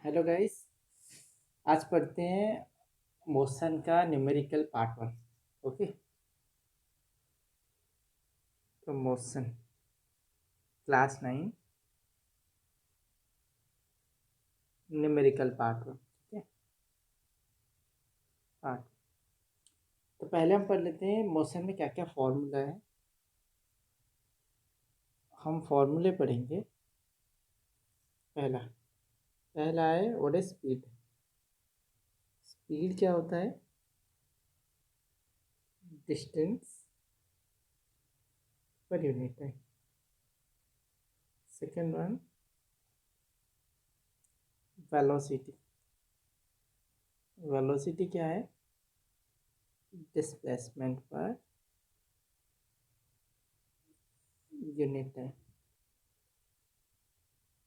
Hello guys. आज पढ़ते हैं मोशन का न्यूमेरिकल पार्ट 1। ओके। तो मोशन क्लास 9 न्यूमेरिकल पार्ट 1। ठीक है। पार्ट तो पहले हम पढ़ लेते हैं मोशन में क्या क्या फॉर्मूला है। हम फॉर्मूले पढ़ेंगे। पहला पहला है व्हाट इज स्पीड। स्पीड क्या होता है? डिस्टेंस पर unit time. Second one velocity. Velocity क्या है? डिस्प्लेसमेंट पर unit time.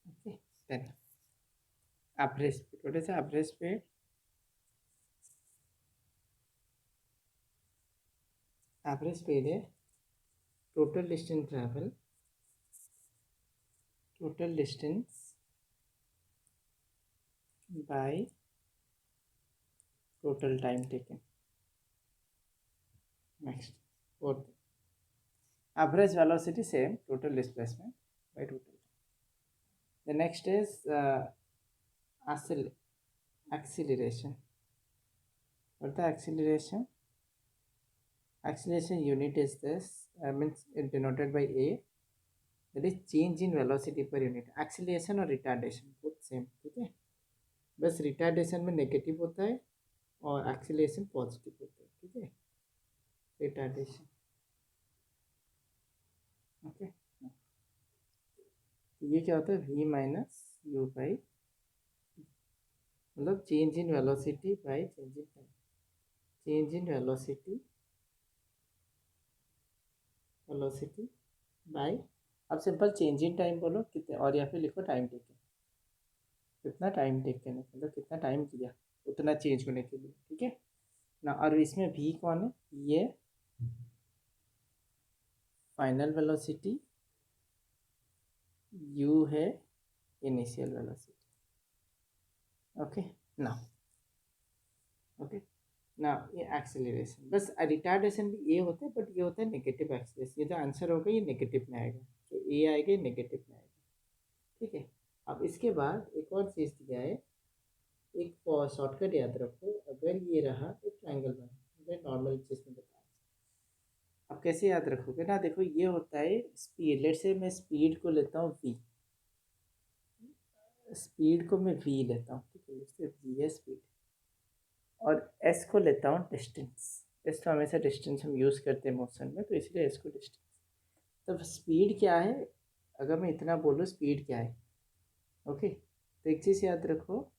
Okay. Then average speed. What is average speed? Average speed है total distance travel, total distance by total time taken. Next fourth average velocity same total displacement by total. The next is acceleration. What the acceleration? Acceleration unit is this, means it denoted by a, that is change in velocity per unit. Acceleration और retardation both same. ठीक है। बस retardation में negative होता है और acceleration positive होता है। ठीक है। रिटार्डेशन। ओके। तो ये क्या होता है? v माइनस यू बाई, मतलब change in velocity by change in time. Change in velocity velocity by, अब सिंपल चेंज इन टाइम बोलो कितने, और या फिर लिखो टाइम टेकन। कितना टाइम टेकन है, मतलब कितना टाइम किया उतना चेंज होने के लिए। ठीक है ना। और इसमें v कौन है? ये फाइनल वेलोसिटी, u है इनिशियल वेलोसिटी। ओके ना। ओके ना। ये एक्सेलरेशन, बस रिटार्डेशन भी ये होता है, बट ये होता है नेगेटिव एक्सेलरेशन। ये जो आंसर होगा ये नेगेटिव में आएगा, जो ए आएगा ये नेगेटिव में आएगा। ठीक है। अब इसके बाद एक और चीज़ दिया है, एक शॉर्टकट याद रखो। अगर ये रहा एक ट्रायंगल बना, मैं नॉर्मल चीज़ में बता। अब कैसे याद रखोगे ना, देखो ये होता है स्पीड। लेट से मैं स्पीड को लेता हूँ v, स्पीड को मैं v लेता हूँ। ठीक है, इससे v है स्पीड। और s को लेता हूँ डिस्टेंस। s तो हमेशा डिस्टेंस हम यूज़ करते हैं मोशन में, तो इसलिए s को डिस्टेंस। तो स्पीड क्या है? अगर मैं इतना बोलूँ स्पीड क्या है? ओके। तो एक चीज़ याद रखो,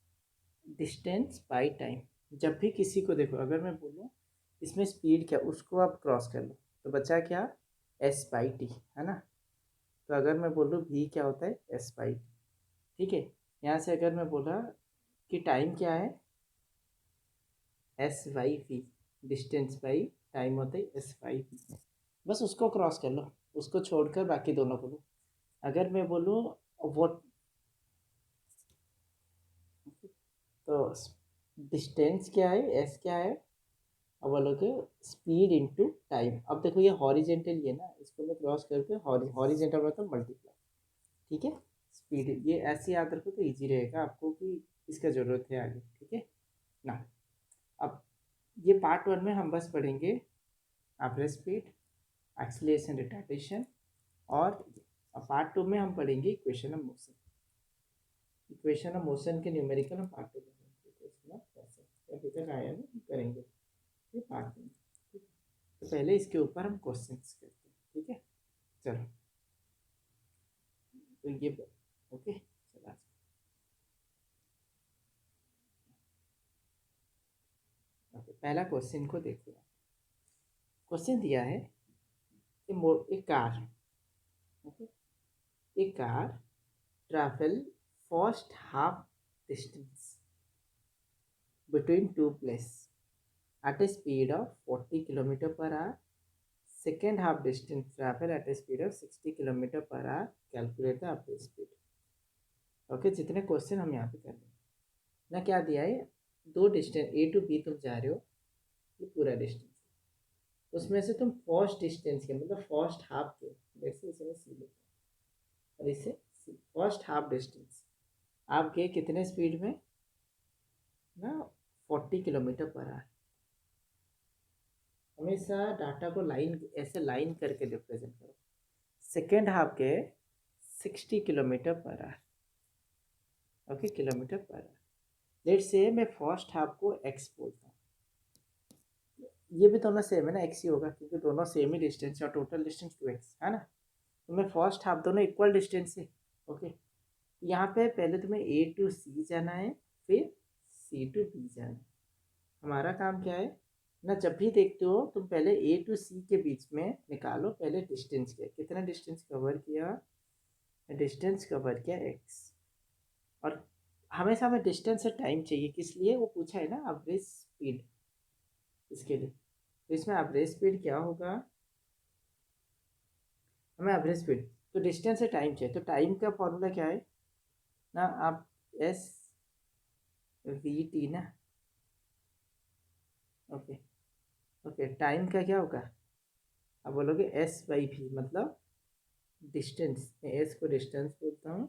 डिस्टेंस बाई टाइम। जब भी किसी को देखो, अगर मैं बोलूँ इसमें स्पीड क्या, उसको आप क्रॉस कर लो तो बचा क्या? एस बाई टी, है ना। तो अगर मैं बोलूँ v क्या होता है? S by T. ठीक है। यहाँ से अगर मैं बोला कि टाइम क्या है? S by V. Distance by time होता है एस बाई वी। बस उसको क्रॉस कर लो, उसको छोड़कर बाकी दोनों को लो। अगर मैं बोलूँ वो, तो डिस्टेंस क्या है? एस क्या है? अब बोलोगे स्पीड इनटू टाइम। अब देखो ये हॉरिजेंटल, ये ना, इसको मैं क्रॉस करके हॉरिजेंटल मतलब मल्टीप्लाई। ठीक है। स्पीड ये ऐसे याद रखो तो इजी रहेगा आपको कि इसका ज़रूरत है आगे। ठीक है ना। अब ये पार्ट 1 में हम बस पढ़ेंगे एवरेज स्पीड, एक्सीलरेशन, रिटार्डेशन, और पार्ट 2 में हम पढ़ेंगे equation of motion. Equation of motion के न्यूमेरिकल हम पार्ट 2 में पढ़ेंगे। इक्वेशन ऑफ मोशन अभी तक आया नहीं, करेंगे ये पार्ट में। तो पहले इसके ऊपर हम क्वेश्चन करते हैं। ठीक है। चलो। तो ये ओके चला। ओके, पहला क्वेश्चन को देखो। क्वेश्चन दिया है कि एक कार, ओके, एक car travel first half distance between two places at a speed of 40 km per hour. Second half distance travel at a speed of 60 km per hour. Calculate the average speed. Okay, जितने question हम यहाँ पे कर रहे हैं। ना क्या दिया है, दो डिस्टेंस ए टू बी तुम जा रहे हो, ये पूरा डिस्टेंस, उसमें से तुम फर्स्ट डिस्टेंस के मतलब फर्स्ट हाफ के, जैसे इसे मैं सी लेता हूँ और इसे सी, फर्स्ट हाफ डिस्टेंस आप गए कितने स्पीड में ना, 40 किलोमीटर पर आवर। हमेशा डाटा को लाइन ऐसे लाइन करके रिप्रेजेंट करो। सेकेंड हाफ के 60 किलोमीटर पर आवर, ओके, किलोमीटर पर आवर। लेट से मैं फर्स्ट हाफ को एक्स बोलता हूँ, ये भी दोनों सेम है ना, एक्स ही होगा क्योंकि दोनों सेम ही डिस्टेंस है और टोटल डिस्टेंस 2x है ना। तो मैं फर्स्ट हाफ दोनों इक्वल डिस्टेंस है, ओके। यहाँ पे पहले तुम्हें ए टू सी जाना है, फिर सी टू बी जाना है। हमारा काम क्या है ना, जब भी देखते हो तुम पहले ए टू सी के बीच में निकालो पहले डिस्टेंस क्या, कितना डिस्टेंस कवर किया, डिस्टेंस कवर किया एक्स। और हमेशा हमें डिस्टेंस से टाइम चाहिए, किस लिए, वो पूछा है ना एवरेज स्पीड, इसके लिए। तो इसमें एवरेज स्पीड क्या होगा, हमें एवरेज स्पीड, तो डिस्टेंस से टाइम चाहिए, तो टाइम का फॉर्मूला क्या है ना, आप एस वी टी ना, ओके ओके, टाइम का क्या होगा, आप बोलोगे एस बाई वी मतलब डिस्टेंस, मैं एस को डिस्टेंस बोलता हूँ,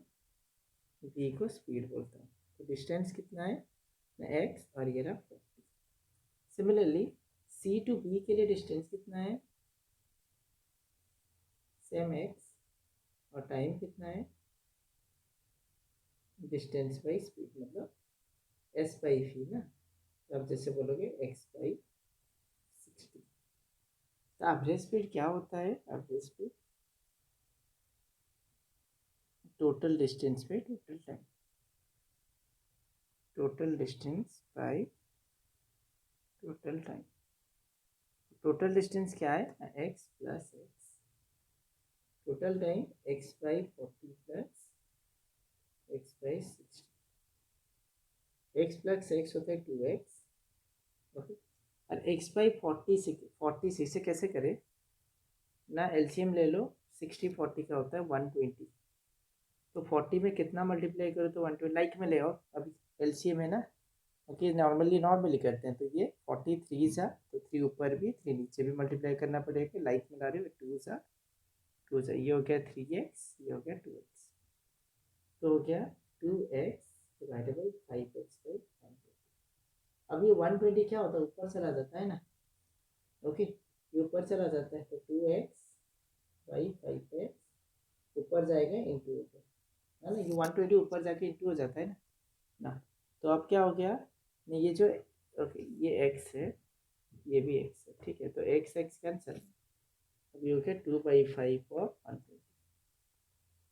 वी को स्पीड बोलता हूँ। तो डिस्टेंस कितना है ना एक्स और ये रहा 40। सिमिलरली सी टू बी के लिए डिस्टेंस कितना है, सेम एक्स, और टाइम कितना है, डिस्टेंस बाई स्पीड मतलब एस बाई वी ना। तो आप जैसे बोलोगे एक्स बाई 60। तो एवरेज स्पीड क्या होता है, average speed total distance by total time, total distance by total time. Total distance क्या है, x plus x, total time x by 40 plus x by 60, x plus x होता है 2x, okay. और x by 40 से कैसे करें ना, LCM ले लो, 60 40 का होता है 120, तो 40 में कितना मल्टीप्लाई करो तो 120, लाइक में ले आओ अभी, एलसीएम है ना, ओके। नॉर्मली करते हैं, तो ये 43 सा, तो 3 ऊपर भी 3 नीचे भी मल्टीप्लाई करना पड़ेगा, लाइक में ला रहे हो 2 सा, ये हो गया 3x, ये हो गया 2x, तो हो गया 2x divided by 5x by 120। अब ये 120 क्या होता है, ऊपर चला जाता है ना, ओके, ये ऊपर चला जाता है, तो 2x बाई 5x ऊपर जाएगा इंटू ऊपर, है ना, ये 120 ऊपर जाके इंटू हो जाता है ना। तो अब क्या हो गया नहीं, ये जो, ओके, ये x है, ये भी x है, ठीक है, तो x x कैंसिल, अब ये हो गया 2/5 ऑफ 120,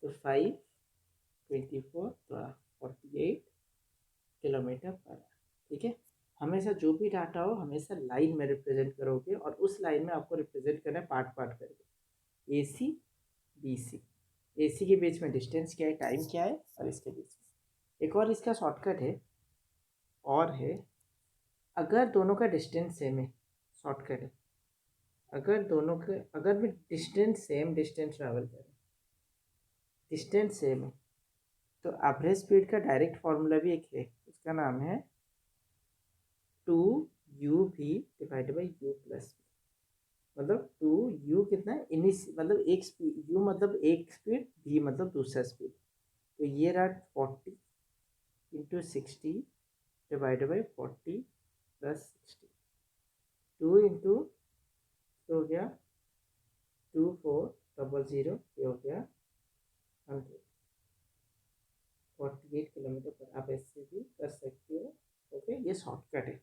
तो 5/24 तो 48 किलोमीटर पर आवर, ठीक है। हमेशा जो भी डाटा हो हमेशा लाइन में रिप्रेजेंट करोगे, और उस लाइन में आपको रिप्रेजेंट करना है पार्ट पार्ट करके, ए सी बी सी। ए सी के बीच में डिस्टेंस क्या है, टाइम क्या है, और इसके बीच में एक और इसका शॉर्टकट है, और है, अगर दोनों का डिस्टेंस सेम है, शॉर्टकट है, अगर दोनों के, अगर भी डिस्टेंस सेम डिस्टेंस ट्रैवल करें, डिस्टेंस सेम है, तो एवरेज स्पीड का डायरेक्ट फार्मूला भी एक है, उसका नाम है 2u v divide by u plus, मतलब 2u कितना है, इनिस मतलब एक स्पीड, u मतलब एक स्पीड, v मतलब दूसरा स्पीड, तो ये रहा 40 into 60 divide by 40 plus 60, 2 into, तो हो गया 2400, ये हो गया 100, 48 किलोमीटर पर, आप ऐसे भी कर सकते हो, ओके, ये शॉर्टकट है,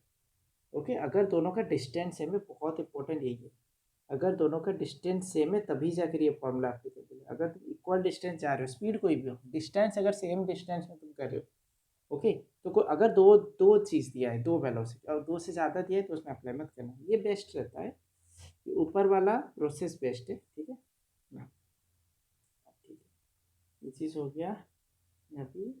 ओके। अगर दोनों का डिस्टेंस सेम है, बहुत इंपॉर्टेंट यही है, अगर दोनों का डिस्टेंस सेम है तभी जाकर ये फॉर्मूला एप्लीकेबल है, अगर तुम इक्वल डिस्टेंस जा रहे हो, स्पीड कोई भी हो, डिस्टेंस अगर सेम डिस्टेंस में तुम कर रहे हो, ओके, तो अगर दो दो चीज़ दिया है, दो वेलोसिटी, और दो से ज़्यादा दिया है तो उसमें अप्लाई मत करना, ये बेस्ट रहता है, ऊपर वाला प्रोसेस बेस्ट है, ठीक है ना, ठीक है, ये चीज़ हो गया अभी।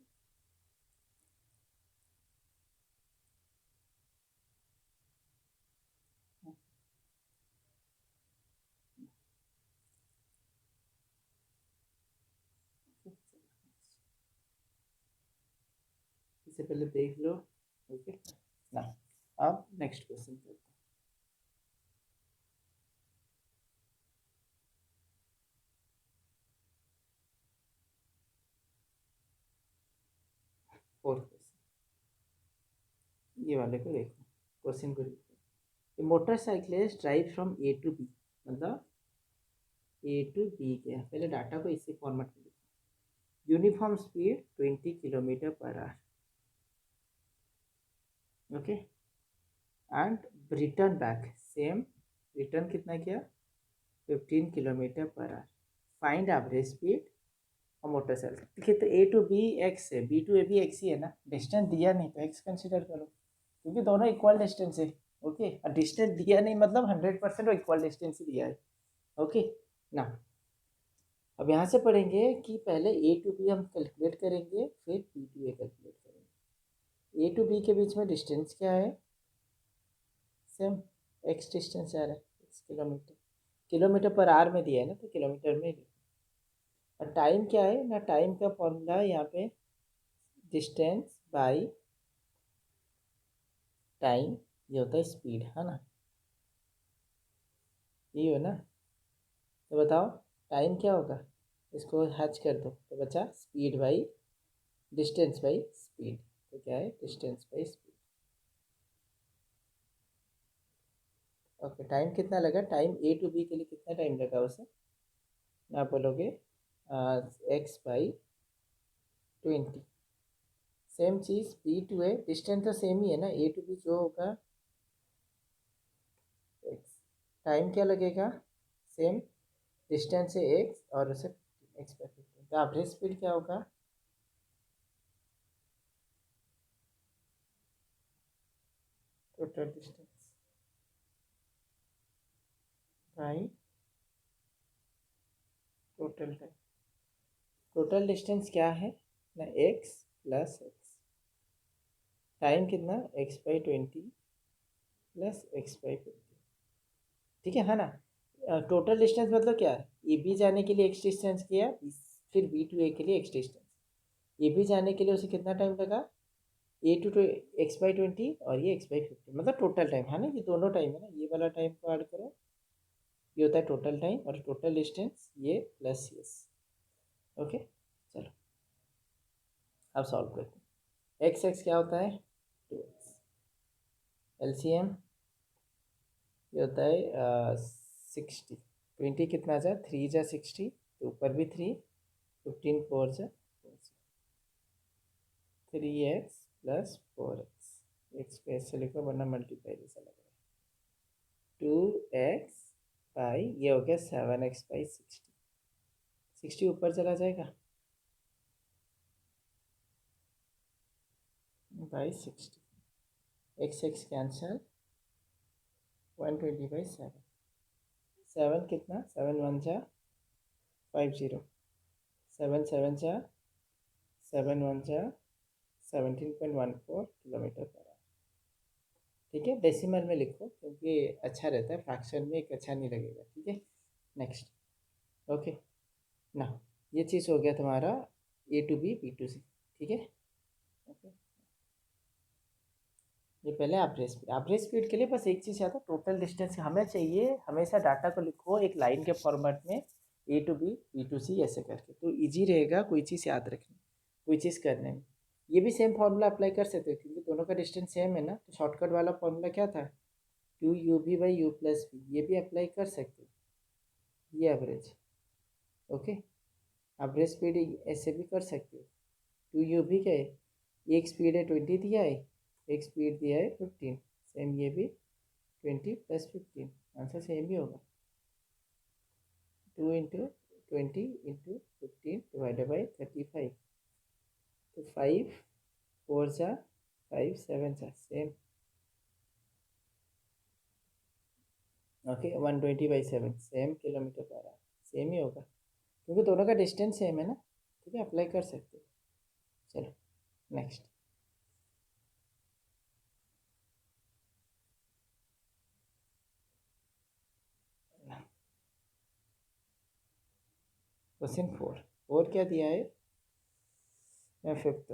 इससे पहले देख लो ओके ना, अब नेक्स्ट क्वेश्चन करते हैं। फोर्थ क्वेश्चन, ये वाले को देखो, क्वेश्चन को देखो। Motorcyclist drive from A to B, मतलब ए टू बी के, पहले डाटा को इसी फॉर्मेट में लिखो। यूनिफॉर्म स्पीड 20 किलोमीटर पर hour, okay, and return back same, return कितना किया 15 kilometre per hour. Find average speed और मोटरसाइकिल। देखिए तो ए टू बी एक्स है, बी टू ए भी एक्स ही है ना, डिस्टेंस दिया नहीं तो एक्स कंसिडर करो, क्योंकि दोनों इक्वल डिस्टेंस है। ओके, और डिस्टेंस दिया नहीं मतलब 100% इक्वल डिस्टेंस ही दिया है। ओके ना, अब यहाँ से पढ़ेंगे कि पहले ए टू बी हम कैलकुलेट करेंगे, फिर बी टू ए कैलकुलेट करेंगे। ए टू बी के बीच में डिस्टेंस क्या है, सेम एक्स डिस्टेंस आ रहा है, x kilometre, kilometre per hour में दिया है ना, तो किलोमीटर में ही। और टाइम क्या है ना, टाइम का फॉर्मूला है यहाँ पे डिस्टेंस बाई टाइम, ये होता है स्पीड, है ना, यही हो ना। तो बताओ टाइम क्या होगा, इसको हैच कर दो तो बचा speed by distance by speed. तो क्या है, distance by speed. Okay, time कितना लगा, टाइम ए टू बी के लिए कितना टाइम लगा उसे, आप बोलोगे एक्स बाई 20। सेम चीज़ बी टू ए, डिस्टेंस तो सेम ही है ना, ए टू बी जो होगा एक्स, टाइम क्या लगेगा सेम, डिस्टेंस है एक्स और उसे एक्स बाई 15, तो एवरेज स्पीड क्या होगा, total distance by total time. Total distance क्या है ना, एक्स प्लस एक्स, टाइम कितना x by 20 plus x by 50, ठीक है ना। टोटल डिस्टेंस मतलब क्या है, ए बी जाने के लिए एक्स डिस्टेंस किया, फिर बी टू ए के लिए एक्स डिस्टेंस, ए बी जाने के लिए उसे कितना टाइम लगा, ए टू एक्स बाई 20 और ये एक्स बाई 50, मतलब टोटल टाइम है ना, ये दोनों टाइम है ना, ये वाला टाइम को ऐड करो, ये होता है टोटल टाइम, और टोटल डिस्टेंस ये प्लस यस। ओके चलो अब सॉल्व करते हैं। एक्स एक्स क्या होता है 2x, एलसीएम ये होता है 60, 20 कितना जा, 3 जा 60, तो ऊपर भी 3, 15 4 जा 3x प्लस 4x, एक्स पे ऐसे लिखो वरना मल्टीप्लाई जैसा लग रहा है, 2x बाई ये हो गया 7x बाई 60, 60 ऊपर चला जाएगा by 60, x x cancel, 120 by 7, 7 कितना 7 1 जा 50, 7 7 जा 7 1 जा 17.14 किलोमीटर पर आवर, ठीक है। डेसिमल में लिखो क्योंकि अच्छा रहता है, फ्रैक्शन में एक अच्छा नहीं लगेगा, ठीक है। नेक्स्ट, ओके ना, ये चीज़ हो गया तुम्हारा ए टू बी बी टू सी, ठीक है। ओके, ये पहले एवरेज स्पीड के लिए बस एक चीज़ याद है, टोटल डिस्टेंस हमें चाहिए, हमेशा डाटा को लिखो एक लाइन के फॉर्मेट में, ए टू बी टू सी ऐसे करके, तो इजी रहेगा कोई चीज़ याद रखने, कोई चीज़ करने में। ये भी सेम फार्मूला अप्लाई कर सकते हो क्योंकि दोनों का डिस्टेंस सेम है ना, तो शॉर्टकट वाला फार्मूला क्या था, 2 UV by U plus B, ये भी अप्लाई कर सकते हो, ये एवरेज। ओके, एवरेज स्पीड ऐसे भी कर सकते हो, 2 UV क्या है, एक स्पीड है 20 दिया है, एक स्पीड दिया है 15, सेम ये भी 20 प्लस 15, आंसर सेम ही होगा, 2 इंटू 20 इंटू 15 डिवाइडेड बाई 35, तो 5 4 जा 5 7 जा same, okay 120 by 7 same kilometre पर आवर, सेम ही होगा क्योंकि दोनों का डिस्टेंस सेम है ना, ठीक है, अप्लाई कर सकते हो। चलो नेक्स्ट, क्वेश्चन 4, 4 क्या दिया है, fifth,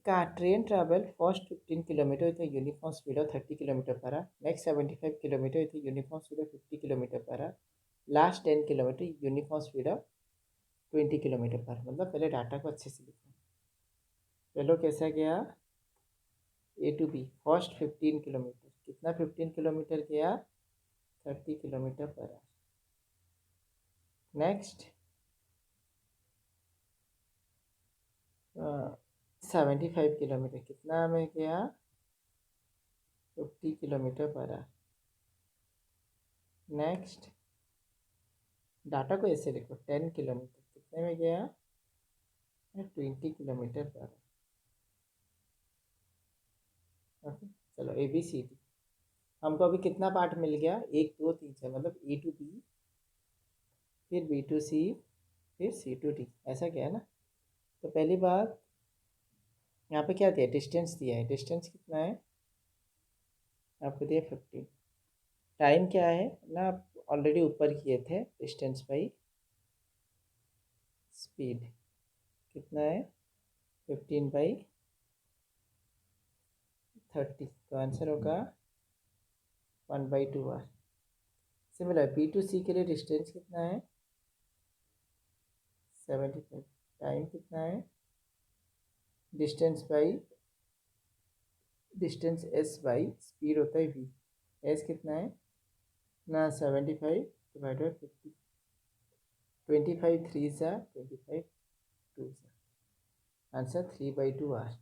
car train travel first 15 kilometer with a uniform speed of 30 kilometer per hour, next 75 kilometer with a uniform speed of 50 kilometer per hour, last 10 kilometre uniform speed of 20 kilometre पर। मतलब पहले data को अच्छे से लिखो। चलो कैसा गया, ए टू बी फर्स्ट 15 किलोमीटर, कितना 15 किलोमीटर गया, 30 kilometre per hour. Next 75 kilometre, कितना में गया, 50 kilometre per hour. Next data को ऐसे लिखो, 10 किलोमीटर कितने में गया, 20 किलोमीटर पर आवर। ओके चलो ए बी सी डी, हमको अभी कितना पार्ट मिल गया, 1 2 3 4, मतलब ए टू बी, फिर बी टू सी, फिर सी टू डी, ऐसा क्या है ना। तो पहली बात यहाँ पे क्या दिया, डिस्टेंस दिया है, डिस्टेंस कितना है आपको दिया 15। टाइम क्या है ना, आप ऑलरेडी ऊपर किए थे, डिस्टेंस बाई स्पीड, कितना है 15/30, तो आंसर होगा 1/2 आर। सिमिलर बी टू सी के लिए डिस्टेंस कितना है 75, टाइम कितना है, डिस्टेंस एस बाई स्पीड होता है वी, एस कितना है ना 75 डिवाइड बाई 50, 25 3 सा 25 2 सा, answer 3/2 R.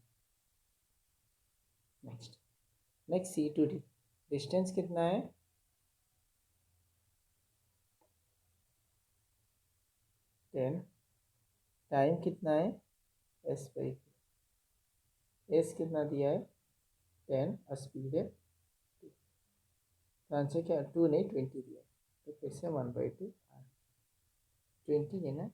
Next C to D, distance कितना है 10, टाइम कितना है एस बाई, एस कितना दिया है 10 और स्पीड है 2, तो आंसर क्या 2 नहीं 20 दिया, तो फिर से 1/2 आर, 20 है ना।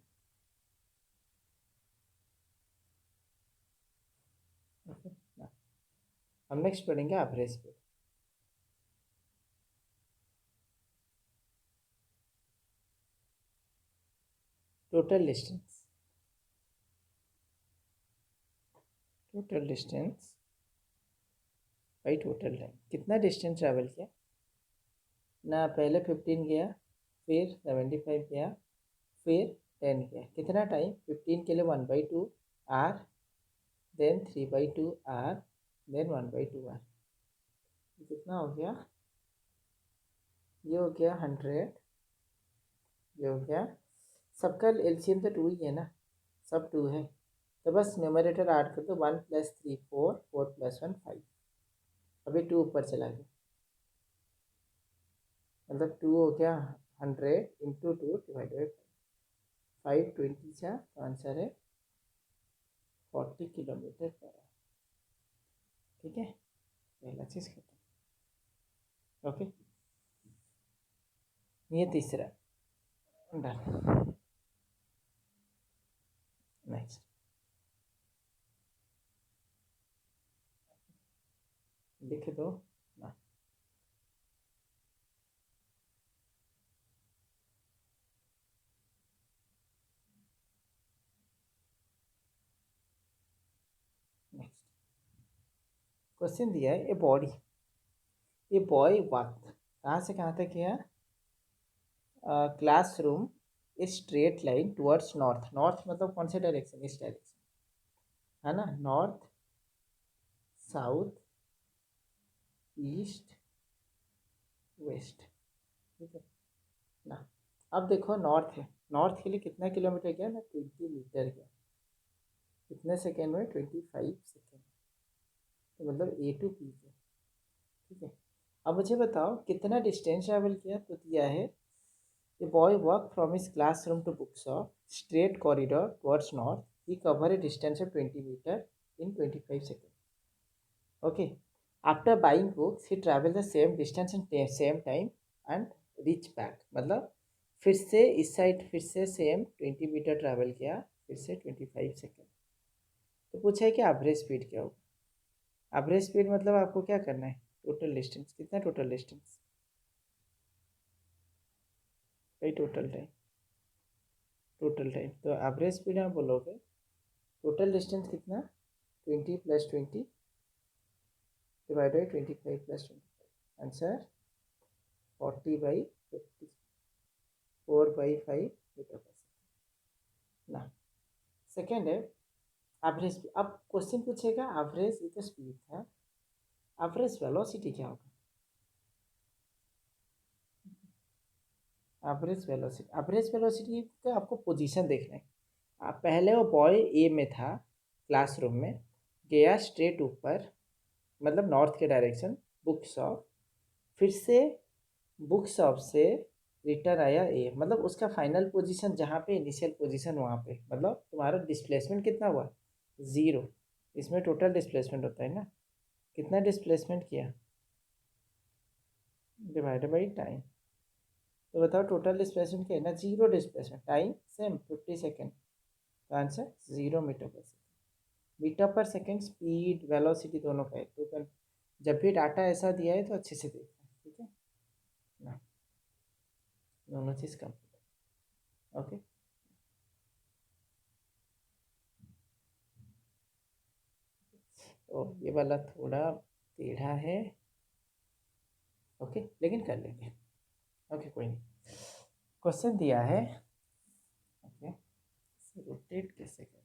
ओके हम नेक्स्ट पढ़ेंगे average speed. Total distance, total distance by total time, कितना डिस्टेंस ट्रैवल किया ना, पहले 15 गया, फिर 75 गया, फिर 10 गया, कितना टाइम 15 के लिए 1/2 R, then 3/2 R, then 1/2 R, कितना हो गया, ये हो गया 100, ये हो गया, सबका एलसीएम तो 2 ही है ना, सब 2 है, तो बस न्यूमरेटर ऐड कर दो, 1 + 3 4, 4 + 1 5, अभी 2 ऊपर चला गया, मतलब 2 हो गया 100 इंटू 2 डिवाइड बाई 5, 20 सा, तो आंसर है 40 किलोमीटर पर आवर। ठीक है, पहला चीज़ खत्म। ओके ये तीसरा डन। नेक्स्ट लिख दो ना, नेक्स्ट क्वेश्चन दिया है, ए बॉय वॉक, कहाँ से कहाँ तक गया, classroom straight line towards north, north मतलब कौन से डायरेक्शन, इस डायरेक्शन है ना, नॉर्थ साउथ ईस्ट वेस्ट, ठीक है ना। अब देखो नॉर्थ है, नॉर्थ के लिए कितना किलोमीटर गया ना, 20 मीटर गया, कितने सेकेंड में 25 सेकेंड, तो मतलब ए टू पी गया, ठीक है। अब मुझे बताओ कितना डिस्टेंस ट्रैवल किया, तो दिया है a boy walk from his classroom to book shop straight corridor towards north, he cover a distance of 20 metre in 25 second. Okay, after buying books he travel the same distance in same time and reach back, मतलब फिर से इस side फिर से same 20 metre travel किया, फिर से 25 second. तो पूछा है कि एवरेज स्पीड क्या होगा, एवरेज स्पीड मतलब आपको क्या करना है, टोटल डिस्टेंस कितना, टोटल डिस्टेंस भाई टोटल टाइम, टोटल टाइम, तो एवरेज स्पीड आप बोलोगे टोटल डिस्टेंस कितना 20 + 20 divided 25 + 25, answer 40/50, 4/5 metre per second ना। सेकेंड है एवरेज। अब क्वेश्चन पूछेगा एवरेज, ये तो स्पीड था, एवरेज वेलोसिटी क्या होगा? एवरेज वेलोसिटी का आपको पोजीशन देखना है। आप पहले वो बॉय ए में था क्लासरूम में, गया स्ट्रेट ऊपर मतलब नॉर्थ के डायरेक्शन बुक शॉप, फिर से बुक शॉप से रिटर्न आया ए, मतलब उसका फाइनल पोजीशन जहाँ पे इनिशियल पोजीशन वहाँ पे, मतलब तुम्हारा डिस्प्लेसमेंट कितना हुआ? 0। इसमें टोटल डिस्प्लेसमेंट होता है ना, कितना डिस्प्लेसमेंट किया डिवाइडेड बाई टाइम। तो बताओ टोटल डिस्प्लेसमेंट क्या है ना, 0 डिस्प्लेसमेंट, टाइम सेम 50 सेकेंड, तो answer 0 metre per second. Metre per second speed velocity दोनों का है, तो जब भी डाटा ऐसा दिया है तो अच्छे से देखना, ठीक है ना, दोनों चीज़ कंप्लीट। ओके, तो ये वाला थोड़ा टेढ़ा है, ओके लेकिन कर लेंगे। ओके कोई नहीं, क्वेश्चन दिया है, ओके रोटेट कैसे करें,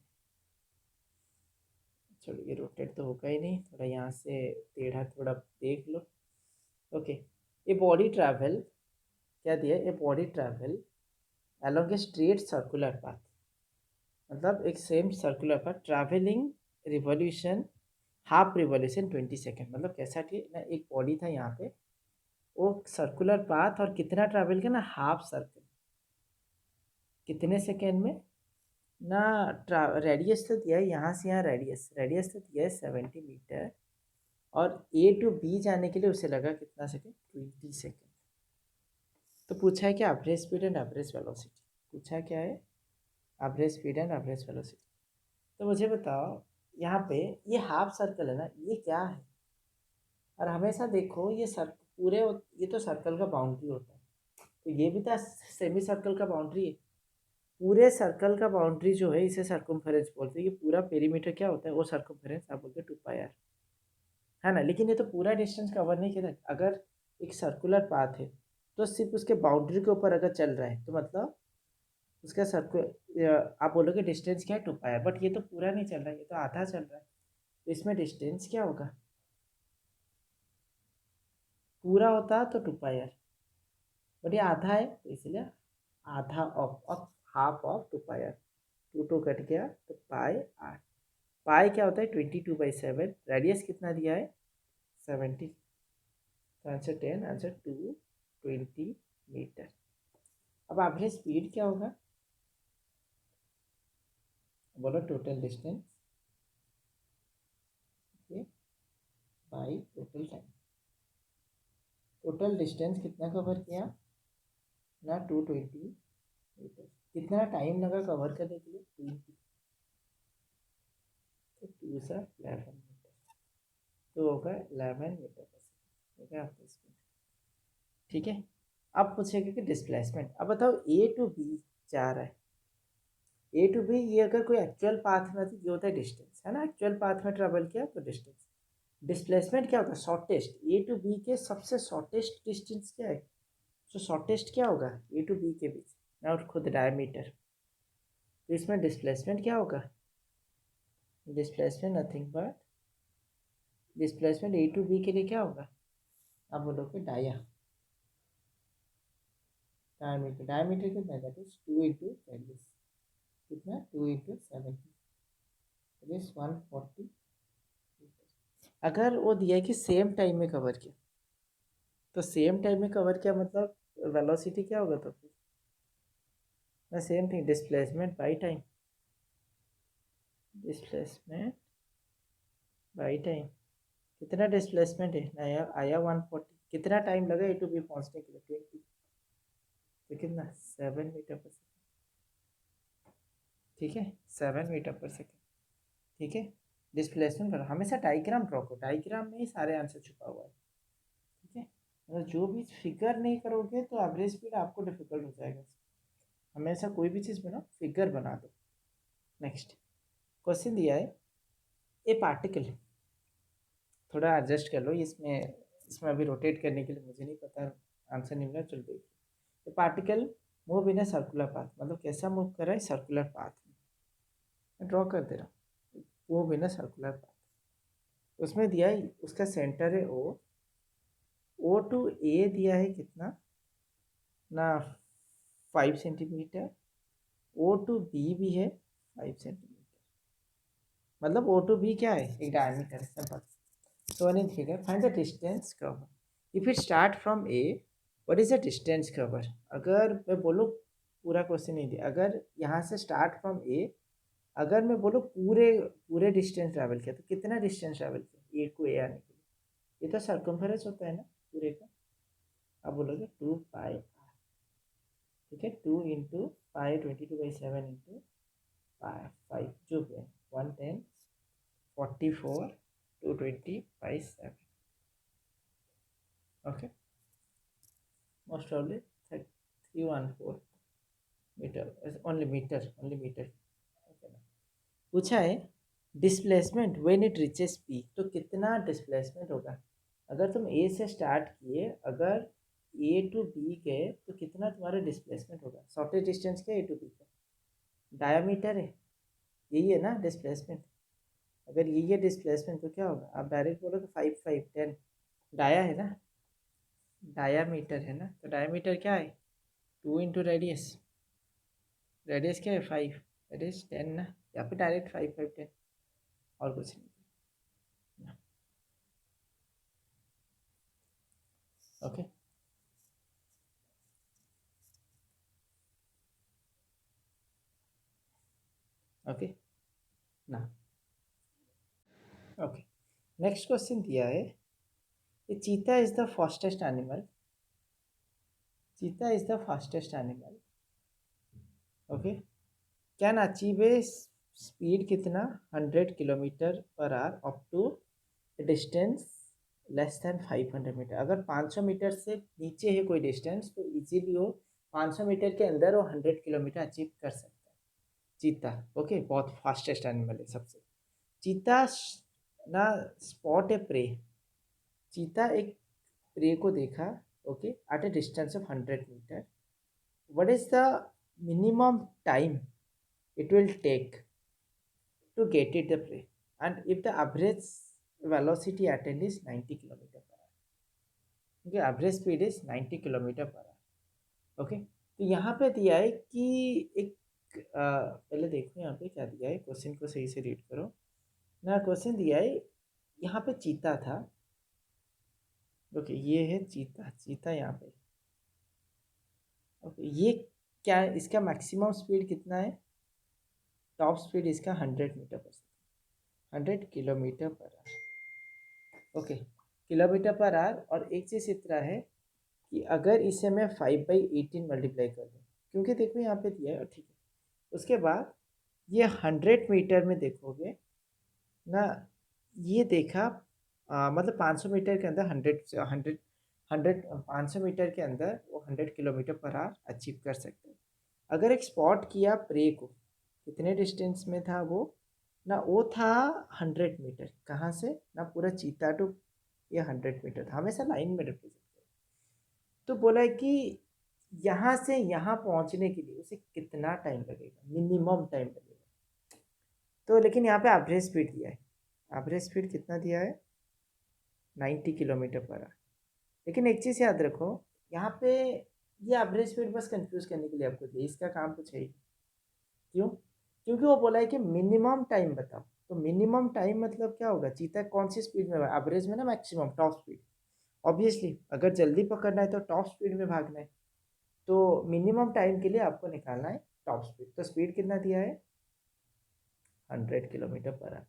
चलो ये रोटेट तो होगा ही नहीं, थोड़ा यहाँ से टेढ़ा थोड़ा देख लो। ओके, ए बॉडी ट्रैवल, क्या दिया है, a body travel along a straight circular path, मतलब एक same circular path travelling revolution half revolution 20 second, मतलब कैसा कि ना एक बॉडी था यहाँ पे, वो सर्कुलर पाथ और कितना ट्रैवल किया ना, हाफ सर्कल, कितने सेकेंड में ना, रेडियस तो दिया है यहाँ से यहाँ, रेडियस तो दिया है 70 मीटर, और ए टू बी जाने के लिए उसे लगा कितना सेकेंड, 20 सेकेंड। तो पूछा है कि average speed and average velocity, पूछा क्या है, average speed and average velocity. तो मुझे बताओ यहाँ पे ये हाफ सर्कल है ना, ये क्या है, और हमेशा देखो ये पूरे, ये तो सर्कल का बाउंड्री होता है, तो ये भी तो सेमी सर्कल का बाउंड्री है, पूरे सर्कल का बाउंड्री जो है इसे सर्कमफेरेंस बोलते हैं, ये पूरा पेरीमीटर क्या होता है, वो सर्कमफेरेंस आप बोलते हैं 2πr, है ना। लेकिन ये तो पूरा डिस्टेंस कवर नहीं किया, अगर एक सर्कुलर पाथ है तो सिर्फ उसके बाउंड्री के ऊपर अगर चल रहा है तो मतलब उसका सर्कुलर, आप बोलोगे डिस्टेंस क्या है 2πr, बट ये तो पूरा नहीं चल रहा है, ये तो आधा चल रहा है, तो इसमें डिस्टेंस क्या होगा, पूरा होता तो 2πr, बट ये आधा है तो इसलिए आधा of half of 2πr, 2 cut गया तो πr, पाई क्या होता है 22/7, रेडियस कितना दिया है 70, तो आंसर 10, आंसर 220 मीटर। अब एवरेज स्पीड क्या होगा, बोलो total distance, okay by total time, total distance कितना कवर किया ना 220 मीटर, कितना टाइम लगा कवर करने के लिए 20, तो 2 सा 11 मीटर, तो होगा 11 मीटर पर सेकेंड, होगा आपका स्पीड, ठीक है। अब पूछेगा कि डिस्प्लेसमेंट, अब बताओ ए टू बी जा रहा है, ए टू बी, ये अगर कोई एक्चुअल पाथ में तो ये होता है डिस्टेंस, है ना, एक्चुअल पाथ में ट्रेवल किया तो डिस्टेंस। डिस्प्लेसमेंट क्या होगा, शॉर्टेस्ट, ए टू बी के सबसे शॉर्टेस्ट डिस्टेंस क्या है, तो शॉर्टेस्ट क्या होगा ए टू बी के बीच, और खुद डायमीटर, तो इसमें डिस्प्लेसमेंट क्या होगा, displacement nothing but, displacement A to B के लिए क्या होगा, आप बोलोगे डायमीटर, डायमीटर कितना, दैट इज 2 इंटू रेडियस, कितना 2 इंटू 70, दैट इज 140। अगर वो दिया है कि सेम टाइम में कवर किया, तो सेम टाइम में कवर किया मतलब वेलोसिटी क्या होगा, तो फिर ना same thing, displacement by time, displacement by time, कितना डिस्प्लेसमेंट है, आया आया 140, कितना टाइम लगा ए टू बी पहुंचने के लिए 20, तो कितना 7 मीटर पर सेकेंड, ठीक है 7 मीटर पर सेकेंड, ठीक है। डिस्प्लेसमेंट करो, हमेशा डायग्राम ड्रॉ करो, डायग्राम में ही सारे आंसर छुपा हुआ है, ठीक है, अगर जो भी फिगर नहीं करोगे तो एवरेज स्पीड आपको डिफिकल्ट हो जाएगा, हमेशा कोई भी चीज़ बनाओ फिगर बना दो। नेक्स्ट क्वेश्चन दिया है, ए पार्टिकल, थोड़ा एडजस्ट कर लो इसमें, इसमें अभी रोटेट करने के लिए मुझे नहीं पता आंसर नहीं मिला, चलो देखिए। ए particle move in a circular path, मतलब कैसा मूव कर रहा है, सर्कुलर पाथ में, मैं ड्रॉ कर दे रहा हूँ, move in a circular path. उसमें दिया है उसका सेंटर है ओ टू ए दिया है कितना ना 5 सेंटीमीटर, ओ टू बी भी है 5 सेंटीमीटर, मतलब ओ टू बी क्या है, एक डायमीटर है simple. So one in figure, find the distance cover. If it start from A, what is the distance cover? अगर मैं बोलूँ पूरा क्वेश्चन नहीं दिया, अगर यहाँ से स्टार्ट फ्रॉम ए, अगर मैं बोलूँ पूरे पूरे डिस्टेंस ट्रैवल किया तो कितना डिस्टेंस ट्रैवल किया ए को ए आने के लिए, ये तो सर्कम्फरेंस होता है ना पूरे का। आप बोलोगे 2 पाई आर, ठीक है, 2 इंटू पाई 22/7 इंटू पाई 5 जो भी है 110 44 220/7, okay, most probably 314 metre, only metre, only metre. पूछा है displacement when it reaches P, तो कितना डिस्प्लेसमेंट होगा अगर तुम ए से स्टार्ट किए, अगर ए टू बी गए तो कितना तुम्हारा डिस्प्लेसमेंट होगा, शॉर्टेज डिस्टेंस क्या ए टू बी का, डायमीटर है, यही है ना डिस्प्लेसमेंट। अगर यही है डिस्प्लेसमेंट तो क्या होगा, आप डायरेक्ट बोलोगे 5 5 10, डाया है ना, डायामीटर है ना, तो डायामीटर क्या है 2 इंटू रेडियस, रेडियस क्या है 5, रेडियस 10 ना, यहाँ पे डायरेक्ट 5 5 10 और कुछ नहीं। ओके ओके ना, ओके, नेक्स्ट क्वेश्चन दिया है, cheetah is the fastest animal, cheetah is the fastest animal, okay, can achieve a speed कितना 100 किलोमीटर पर hour up to distance less than 500 metre, अगर 500 मीटर से नीचे है कोई डिस्टेंस तो इजीली वो 500 मीटर के अंदर वो 100 किलोमीटर अचीव कर सकता है चीता, ओके, बहुत फास्टेस्ट एनिमल है सबसे। चीता ना स्पॉट ए प्रे, चीता एक प्रे को देखा, okay, at a distance of 100 metre, what is the minimum time it will take to get it the prey, and if the average velocity attained is 90 kilometer per hour, okay, average speed is 90 kilometer per hour, okay। तो यहाँ पे दिया है कि एक पहले देखो यहाँ पे क्या दिया है, क्वेश्चन को सही से रीड करो ना, क्वेश्चन दिया है यहाँ पे चीता था, ओके, ये है चीता, चीता यहाँ पे, ओके, ये क्या है, इसका मैक्सिमम स्पीड कितना है, टॉप स्पीड इसका 100 मीटर पर सेकेंड, 100 किलोमीटर पर hour, okay, kilometre per hour. और एक चीज़ इतना है कि अगर इसे मैं 5/18 मल्टीप्लाई कर दूँ, क्योंकि देखो यहाँ पे दिया है, ठीक है, उसके बाद ये 100 मीटर में देखोगे ना, ये देखा मतलब 500 मीटर के अंदर 500 मीटर के अंदर वो 100 किलोमीटर पर आवर अचीव कर सकते हैं। अगर एक स्पॉट किया प्रे को, कितने डिस्टेंस में था वो ना, वो था 100 मीटर, कहाँ से ना, पूरा चीता टू ये 100 मीटर था, हमेशा लाइन में रिप्रेजेंट किया, तो बोला है कि यहाँ से यहाँ पहुँचने के लिए उसे कितना टाइम लगेगा, मिनिमम टाइम लगेगा, तो लेकिन यहाँ पे एवरेज स्पीड दिया है, एवरेज स्पीड कितना दिया है 90 किलोमीटर पर आवर। लेकिन एक चीज़ याद रखो, यहाँ पे ये एवरेज स्पीड बस कंफ्यूज करने के लिए आपको दिया, इसका काम कुछ है ही, क्यों, क्योंकि वो बोला है कि मिनिमम टाइम बताओ, तो मिनिमम टाइम मतलब क्या होगा, चीता कौन सी स्पीड में, एवरेज में ना मैक्सिमम, टॉप स्पीड, ऑब्वियसली अगर जल्दी पकड़ना है तो टॉप स्पीड में भागना है, तो मिनिमम टाइम के लिए आपको निकालना है टॉप स्पीड, तो स्पीड कितना दिया है 100 किलोमीटर पर आवर,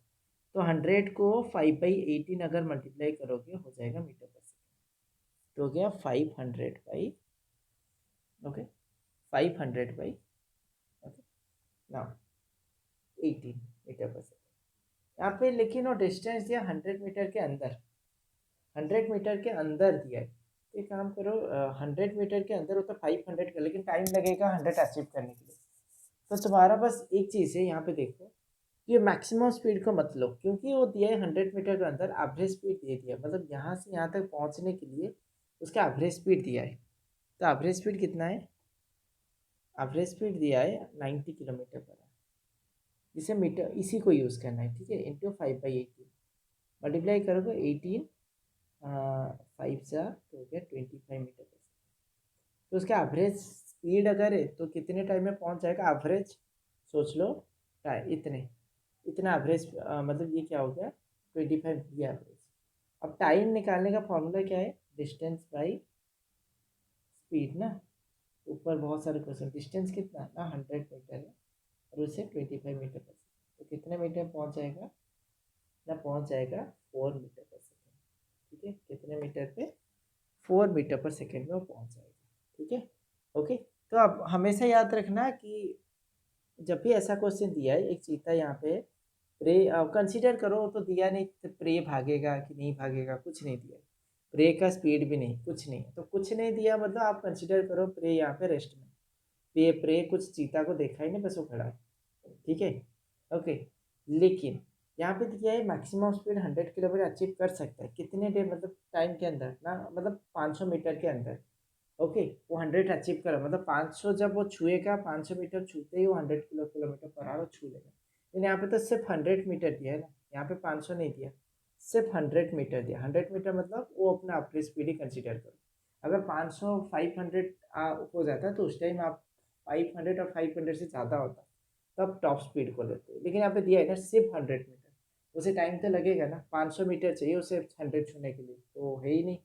तो 100 को 5/18 अगर मल्टीप्लाई करोगे हो जाएगा मीटर पर सेकेंड, तो हो गया 500 by, okay, 500 by, okay, now 18 metre per second, यहाँ पे लेकिन वो डिस्टेंस दिया 100 मीटर के अंदर, 100 मीटर के अंदर दिया है, एक काम करो 100 मीटर के अंदर होता 500 का, लेकिन टाइम लगेगा 100 अचीव करने के लिए, तो तुम्हारा बस एक चीज़ है यहाँ पे देखो, ये मैक्सिमम स्पीड को मत लो, क्योंकि वो दिया है 100 मीटर के अंदर एवरेज स्पीड दे दिया, मतलब यहाँ से यहाँ तक पहुँचने के लिए उसका एवरेज स्पीड दिया है। तो एवरेज स्पीड कितना है, एवरेज स्पीड दिया है 90 किलोमीटर पर आवर। इसे मीटर, इसी को यूज़ करना है, ठीक है। इंटू 5/18 मल्टीप्लाई करोगे 18, 5 सा तो हो गया 25 मीटर पर सेकेंड। तो उसका एवरेज स्पीड अगर है तो कितने टाइम में पहुंच जाएगा, एवरेज सोच लो, इतने इतना एवरेज, मतलब ये क्या हो गया 25 दिया एवरेज। अब टाइम निकालने का फॉर्मूला क्या है, डिस्टेंस बाई स्पीड ना। ऊपर बहुत सारे क्वेश्चन, डिस्टेंस कितना ना 100 मीटर है और उससे 25 मीटर पर सेकेंड, तो कितने मीटर पहुंच जाएगा ना, पहुंच जाएगा 4 मीटर पर सेकेंड, ठीक है। कितने मीटर पे, 4 मीटर पर सेकेंड में वो पहुंच जाएगा, ठीक है। ओके, तो अब हमेशा याद रखना कि जब भी ऐसा क्वेश्चन दिया है, एक चीता यहाँ पे प्रे कंसीडर करो, तो दिया नहीं तो प्रे भागेगा कि नहीं भागेगा, कुछ नहीं दिया, प्रे का स्पीड भी नहीं, कुछ नहीं, तो कुछ नहीं दिया मतलब आप कंसीडर करो प्रे यहाँ पे रेस्ट में, प्रे प्रे कुछ चीता को देखा ही नहीं, बस वो खड़ा है, ठीक है। ओके, लेकिन यहाँ पे दिया है मैक्सिमम स्पीड 100 किलोमीटर अचीव कर सकता है कितने देर, मतलब टाइम के अंदर ना, मतलब 500 मीटर के अंदर। ओके, वो 100 अचीव करा, मतलब 500 जब वो छुएगा, 500 मीटर छूते ही वो 100 किलोमीटर पर आवर छू लेगा। लेकिन यहाँ पे तो सिर्फ 100 मीटर दिया है ना, यहाँ पे 500 नहीं दिया, सिर्फ 100 मीटर दिया। 100 मीटर मतलब वो अपना अपनी स्पीड ही कंसिडर करो। अगर 500 500 हो जाता तो उस टाइम आप 500 और 500 से ज़्यादा होता तब टॉप स्पीड को लेते, लेकिन यहाँ पे दिया है ना सिर्फ 100 मीटर, उसे टाइम तो लगेगा ना, 500 मीटर चाहिए उसे 100 छूने के लिए, तो है ही नहीं।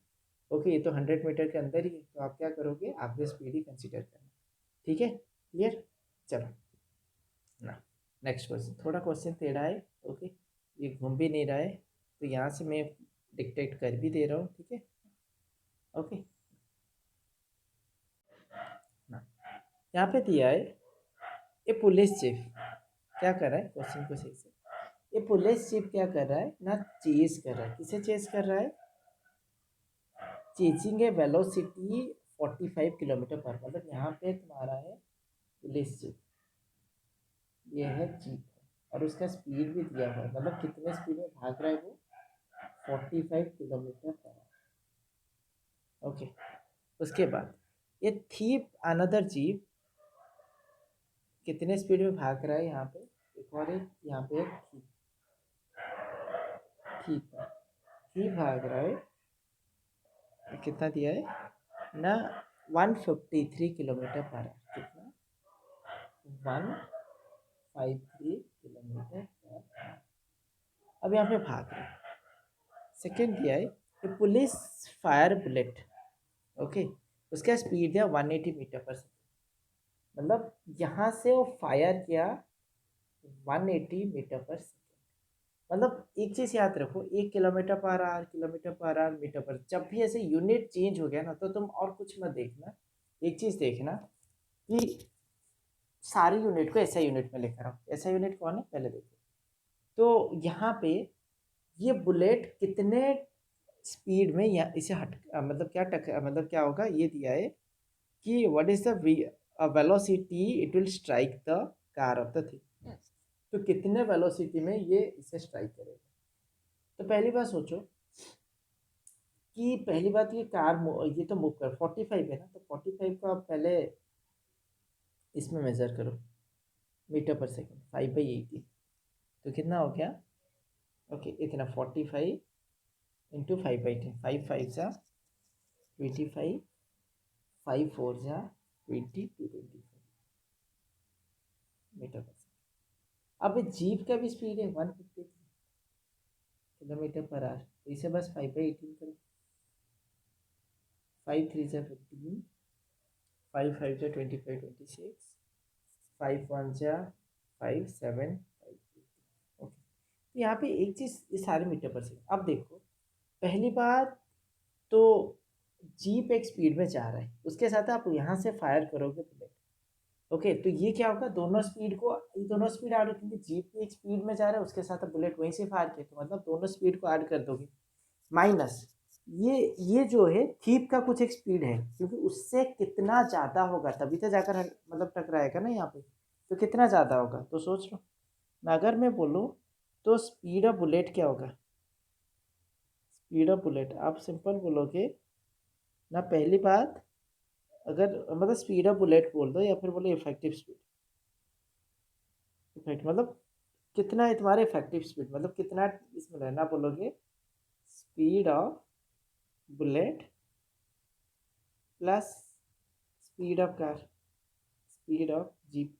ओके, ये तो 100 मीटर के अंदर ही है, तो आप क्या करोगे, एवरेज स्पीड ही कंसीडर करना, ठीक है, क्लियर। चलो ना, नेक्स्ट क्वेश्चन, थोड़ा क्वेश्चन टेढ़ा है, ओके, ये घूम भी नहीं रहा है, तो यहाँ से मैं डिक्टेट कर भी दे रहा हूँ, ठीक है। ओके ना, यहाँ पे दिया है ये पुलिस चीफ क्या कर रहा है, क्वेश्चन को सही से, ये पुलिस चीफ क्या कर रहा है ना, चेज कर रहा है, किसे चेज कर रहा है, चेजिंग ए वेलोसिटी 45 किलोमीटर पर, मतलब यहाँ पे तुम्हारा है पुलिस चीफ, ये है जीप, और उसका स्पीड भी दिया हुआ है, मतलब कितने स्पीड में भाग रहा है वो, 45 किलोमीटर पर आवर। ओके, उसके बाद ये थीप अनदर जीप कितने स्पीड में भाग रहा है, यहाँ पे एक और एक, यहाँ पे एक थीप, थीप है, थीप भाग रहा है, कितना दिया है ना, 153 किलोमीटर पर आवर, कितना, 153 किलोमीटर पर आवर। अब यहाँ पे भाग रहा है। सेकेंड दिया है कि पुलिस फायर बुलेट, ओके, उसका स्पीड दिया 180 मीटर पर सेकेंड, मतलब यहाँ से वो फायर किया 180 मीटर पर सेकेंड। मतलब एक चीज़ याद रखो, 1 किलोमीटर पर आवर, किलोमीटर पर आवर, मीटर पर, जब भी ऐसे यूनिट चेंज हो गया ना, तो तुम और कुछ मत देखना, एक चीज़ देखना कि सारी यूनिट को ऐसा यूनिट में लेकर आओ। ऐसा यूनिट कौन है पहले देखो, तो यहाँ पे ये बुलेट कितने स्पीड में या इसे हट, मतलब क्या मतलब क्या होगा, ये दिया है कि what is the velocity it will strike the car of the thing, तो कितने वेलोसिटी में ये इसे स्ट्राइक करेगा। तो पहली बात सोचो कि पहली बात ये कार ये तो मूव कर 45 है ना, तो 45 को आप पहले इसमें मेजर करो, मीटर पर सेकेंड, 5/18, तो कितना हो गया, ओके इतना 45 इंटू 5/10, 5 5 जा 25, 5 4 जा 20 to 25 मीटर पर सेकेंड। अब जीप का भी स्पीड है 153 किलोमीटर पर आवर, तो इसे बस 5/18 करो, 5 3 जा 15, 5 5 जा 25 26, 5 1 जा 5 7 5 ओके। तो यहाँ पे एक चीज़, ये सारे मीटर पर सेकेंड। अब देखो पहली बात तो जीप एक स्पीड में जा रहा है, उसके साथ आप यहाँ से फायर करोगे बुलेट, ओके, तो ये क्या होगा, दोनों स्पीड को, ये दोनों स्पीड ऐड होगी, जीप भी एक स्पीड में जा रहा है, उसके साथ बुलेट वहीं से फायर किया, तो मतलब दोनों स्पीड को ऐड कर दोगे, माइनस ये जो है थीप का कुछ एक स्पीड है, क्योंकि उससे कितना ज़्यादा होगा तभी तो जाकर मतलब टकराएगा ना यहाँ पे, तो कितना ज़्यादा होगा तो सोच लो, अगर मैं बोलूँ तो स्पीड ऑफ बुलेट क्या होगा, स्पीड ऑफ बुलेट आप सिंपल बोलोगे ना, पहली बात अगर मतलब स्पीड ऑफ बुलेट बोल दो या फिर बोलो इफेक्टिव स्पीड, इफेक्ट मतलब कितना है तुम्हारा इफेक्टिव स्पीड, मतलब कितना इसमें रहना बोलोगे, speed of bullet plus speed of car, speed of jeep.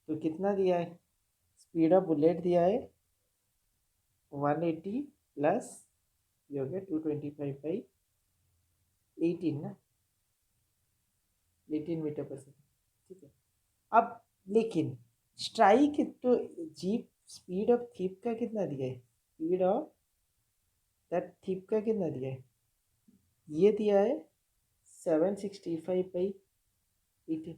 तो कितना दिया है, स्पीड ऑफ बुलेट दिया है 180 प्लस ये हो गया 225/18 ना, 18 मीटर पर सेकेंड, ठीक है। अब लेकिन स्ट्राइक तो जीप स्पीड ऑफ थीप का कितना दिया है, स्पीड ऑफ दैट थीप का कितना दिया है, ये दिया है 765/18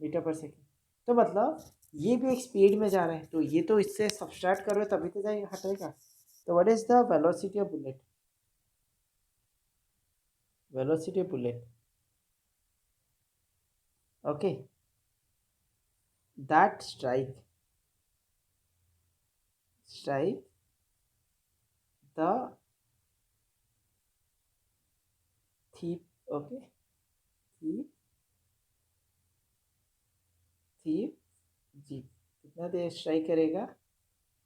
मीटर पर सेकेंड। तो मतलब ये भी एक स्पीड में जा रहा है, तो ये तो इससे सब्सट्रैक्ट करो तभी तो जाएगा, हटेगा। तो what is the velocity of bullet, velocity of bullet, okay, that strike the thief, okay, thief thief jeep कितना देर स्ट्राइक करेगा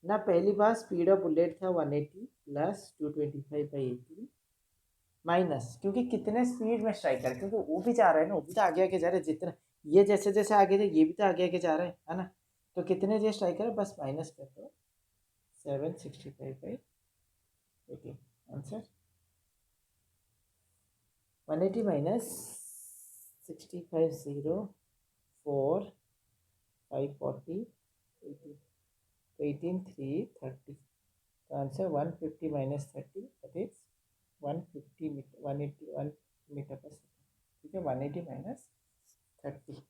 ना, पहली बार स्पीड ऑफ बुलेट था 180 प्लस 225/18 माइनस, क्योंकि कितने स्पीड में स्ट्राइक कर, क्योंकि वो भी जा रहा है ना, वो भी तो आगे आगे जा रहा है, जितना ये जैसे जैसे आगे जाए ये भी तो आगे आगे जा रहा है ना। तो कितने देर स्ट्राइक कर, बस माइनस कर दो 765/18, आंसर 180 माइनस 65 0 4 540 18, 18 3 30, तो answer 150 minus 30 that is 150 metre, 181 metre per second, ठीक है, 180 माइनस 30,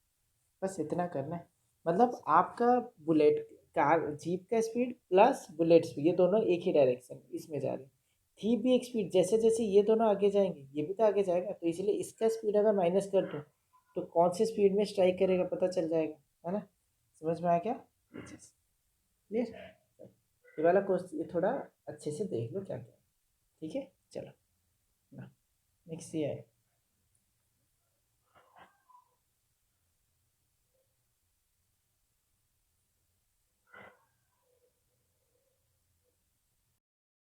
बस इतना करना है। मतलब आपका बुलेट कार जीप का स्पीड प्लस बुलेट स्पीड ये दोनों एक ही डायरेक्शन इसमें जा रहे हैं, थी भी एक स्पीड, जैसे जैसे ये दोनों आगे जाएंगे ये भी तो आगे जाएगा, तो इसलिए इसका स्पीड अगर माइनस कर दूँ तो कौन सी स्पीड में स्ट्राइक करेगा पता चल जाएगा, है ना। समझ में आ गया ये चीज़, क्लियर। ये वाला क्वेश्चन ये थोड़ा अच्छे से देख लो क्या क्या, ठीक है, चलो नेक्स्ट ये है।